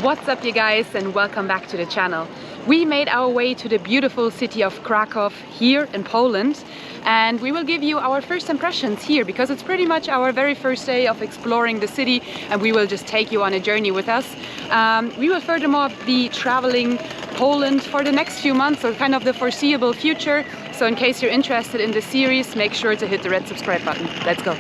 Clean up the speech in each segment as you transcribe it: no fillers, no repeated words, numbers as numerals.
What's up you guys, and welcome back to the channel. We made our way to the beautiful city of Kraków here in Poland, and we will give you our first impressions here because it's pretty much our very first day of exploring the city, and we will just take you on a journey with us. We will furthermore be traveling Poland for the next few months, or kind of the foreseeable future. So in case you're interested in the series, make sure to hit the red subscribe button. Let's go.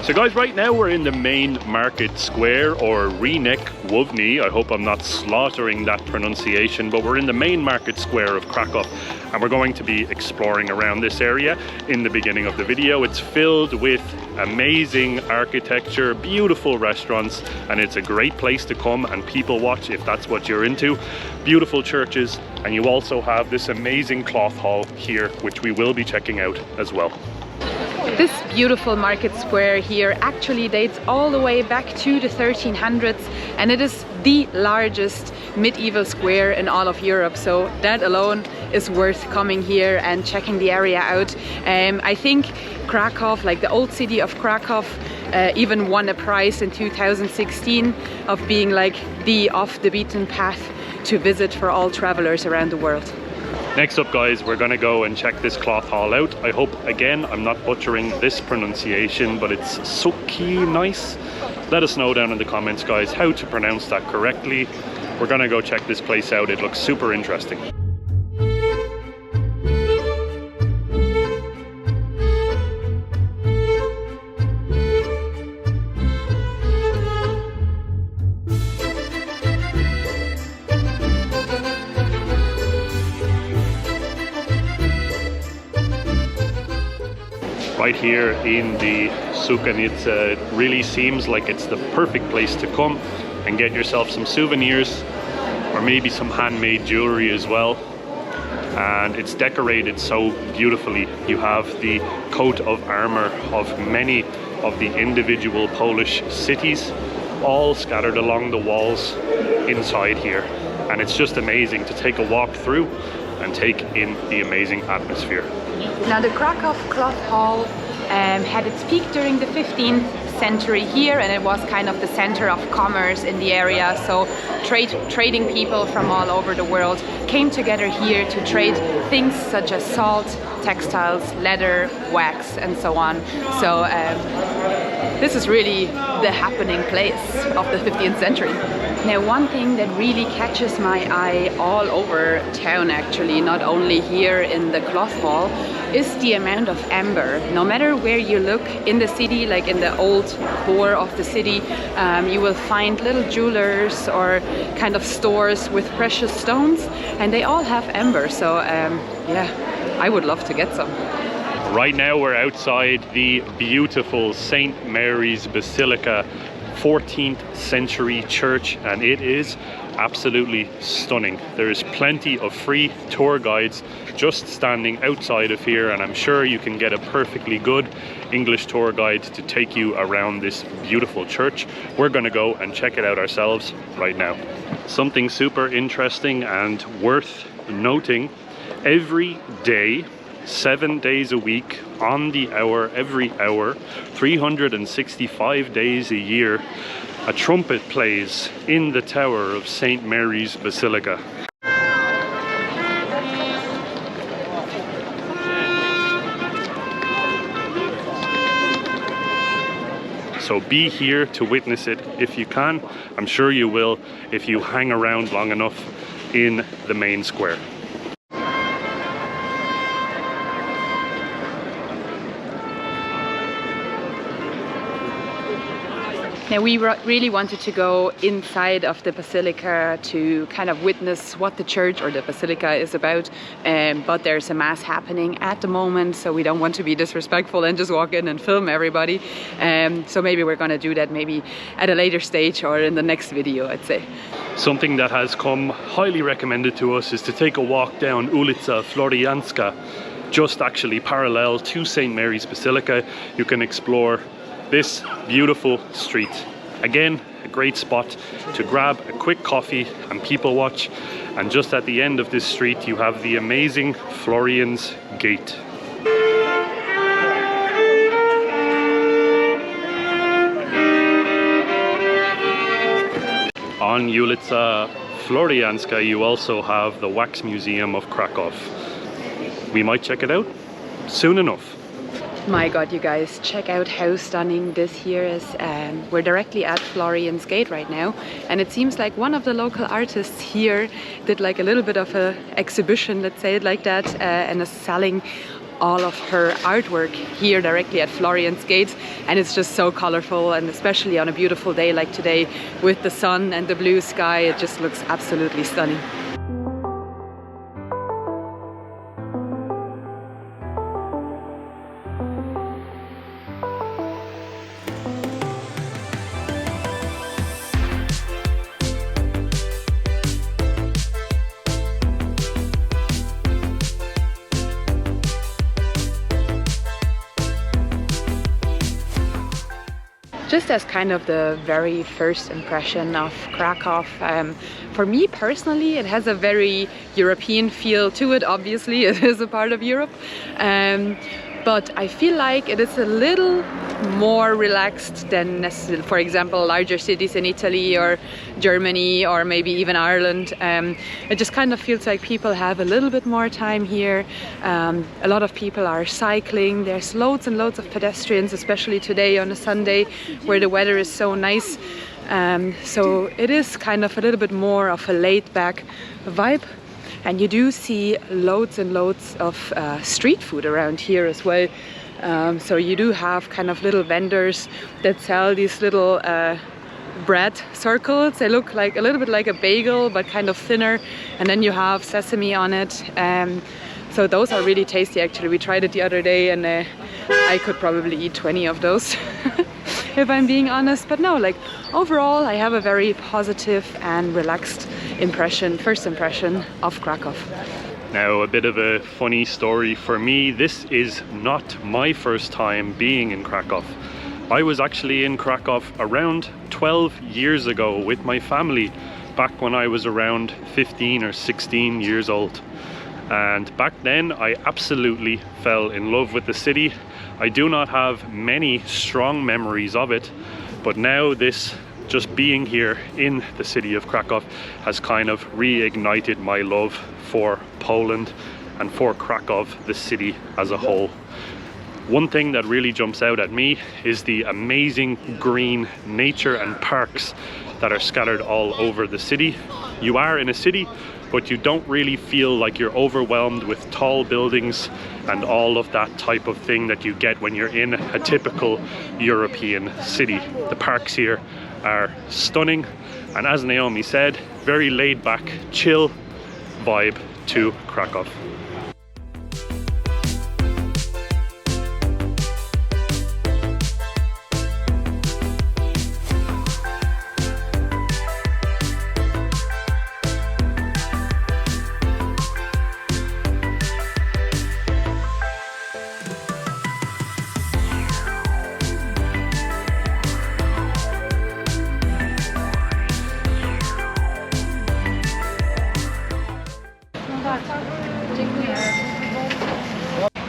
So guys, right now we're in the main market square, or Rynek Główny. I hope I'm not slaughtering that pronunciation, but we're in the main market square of Kraków, and we're going to be exploring around this area. In the beginning of the video, it's filled with amazing architecture, beautiful restaurants, and it's a great place to come and people watch if that's what you're into. Beautiful churches, and you also have this amazing cloth hall here, which we will be checking out as well. This beautiful market square here actually dates all the way back to the 1300s, and it is the largest medieval square in all of Europe, so that alone is worth coming here and checking the area out. I think Kraków, like the old city of Kraków, even won a prize in 2016 of being like the off the beaten path to visit for all travelers around the world. Next up guys, we're gonna go and check this cloth hall out. I hope, again, I'm not butchering this pronunciation, but it's Suki nice. Let us know down in the comments guys how to pronounce that correctly. We're gonna go check this place out. It looks super interesting. Right here in the Sukanica, it really seems like it's the perfect place to come and get yourself some souvenirs, or maybe some handmade jewelry as well. And it's decorated so beautifully. You have the coat of armor of many of the individual Polish cities, all scattered along the walls inside here. And it's just amazing to take a walk through and take in the amazing atmosphere. Now the Kraków Cloth Hall had its peak during the 15th century here, and it was kind of the center of commerce in the area. So trading people from all over the world came together here to trade things such as salt, textiles, leather, wax, and so on. So this is really the happening place of the 15th century. Now one thing that really catches my eye all over town, actually, not only here in the cloth hall, is the amount of amber. No matter where you look in the city, like in the old core of the city, you will find little jewelers or kind of stores with precious stones, and they all have amber. So yeah, I would love to get some. Right now we're outside the beautiful St. Marys Basilica 14th century church, and it is absolutely stunning. There's plenty of free tour guides just standing outside of here, and I'm sure you can get a perfectly good English tour guide to take you around this beautiful church. We're going to go and check it out ourselves right now. Something super interesting and worth noting: every day, 7 days a week, on the hour, every hour, 365 days a year, a trumpet plays in the tower of St. Mary's Basilica. So be here to witness it if you can. I'm sure you will if you hang around long enough in the main square. Now we really wanted to go inside of the basilica to kind of witness what the church or the basilica is about, but there's a mass happening at the moment, so we don't want to be disrespectful and just walk in and film everybody. So maybe we're going to do that maybe at a later stage or in the next video, I'd say. Something that has come highly recommended to us is to take a walk down ulica Florianska, just actually parallel to St. Mary's Basilica. You can explore this beautiful street. Again, a great spot to grab a quick coffee and people watch. And just at the end of this street, you have the amazing Florians Gate. On ulica Florianska, you also have the Wax Museum of Kraków. We might check it out soon enough. My God, you guys, check out how stunning this here is. We're directly at Florians Gate right now, and it seems like one of the local artists here did like a little bit of a exhibition, let's say it like that, and is selling all of her artwork here directly at Florians Gate, and it's just so colorful, and especially on a beautiful day like today with the sun and the blue sky, it just looks absolutely stunning. Just as kind of the very first impression of Kraków, for me personally, it has a very European feel to it. Obviously, it is a part of Europe, but I feel like it is a little more relaxed than, for example, larger cities in Italy or Germany or maybe even Ireland. It just kind of feels like people have a little bit more time here. A lot of people are cycling. There's loads and loads of pedestrians, especially today on a Sunday where the weather is so nice. So it is kind of a little bit more of a laid-back vibe. And you do see loads and loads of street food around here as well. So you do have kind of little vendors that sell these little bread circles. They look like a little bit like a bagel, but kind of thinner. And then you have sesame on it. So those are really tasty actually. We tried it the other day and I could probably eat 20 of those if I'm being honest. But no, like overall I have a very positive and relaxed first impression of Kraków. Now, a bit of a funny story for me. This is not my first time being in Kraków. I was actually in Kraków around 12 years ago with my family, back when I was around 15 or 16 years old. And back then I absolutely fell in love with the city. I do not have many strong memories of it, but now just being here in the city of Kraków has kind of reignited my love for Poland and for Kraków, the city as a whole. One thing that really jumps out at me is the amazing green nature and parks that are scattered all over the city. You are in a city, but you don't really feel like you're overwhelmed with tall buildings and all of that type of thing that you get when you're in a typical European city. The parks here are stunning, and as Naomi said, very laid back, chill vibe to Kraków.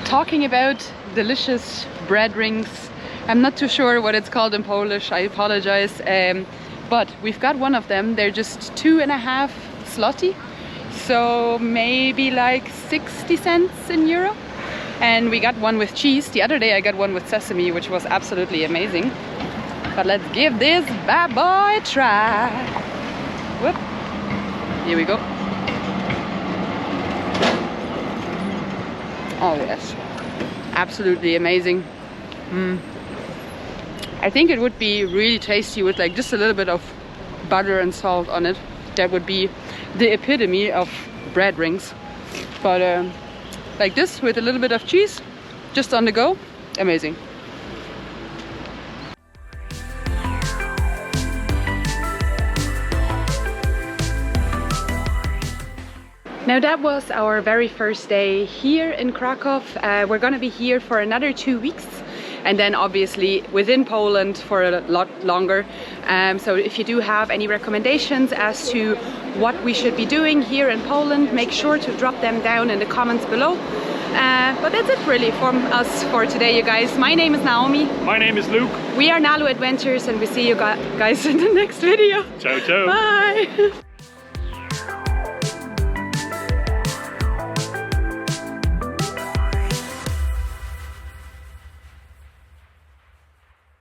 Talking about delicious bread rings, I'm not too sure what it's called in Polish, I apologize, but we've got one of them. They're just 2.5 zloty, so maybe like 60 cents in euro. And we got one with cheese. The other day I got one with sesame, which was absolutely amazing. But let's give this bad boy a try. Whoop. Here we go. Oh yes, absolutely amazing. I think it would be really tasty with like just a little bit of butter and salt on it. That would be the epitome of bread rings. But like this with a little bit of cheese, just on the go, amazing. Now that was our very first day here in Kraków. We're gonna be here for another 2 weeks, and then obviously within Poland for a lot longer. So if you do have any recommendations as to what we should be doing here in Poland, make sure to drop them down in the comments below. But that's it really from us for today, you guys. My name is Naomi. My name is Luke. We are Nalu Adventures, and we see you guys in the next video. Ciao, ciao. Bye.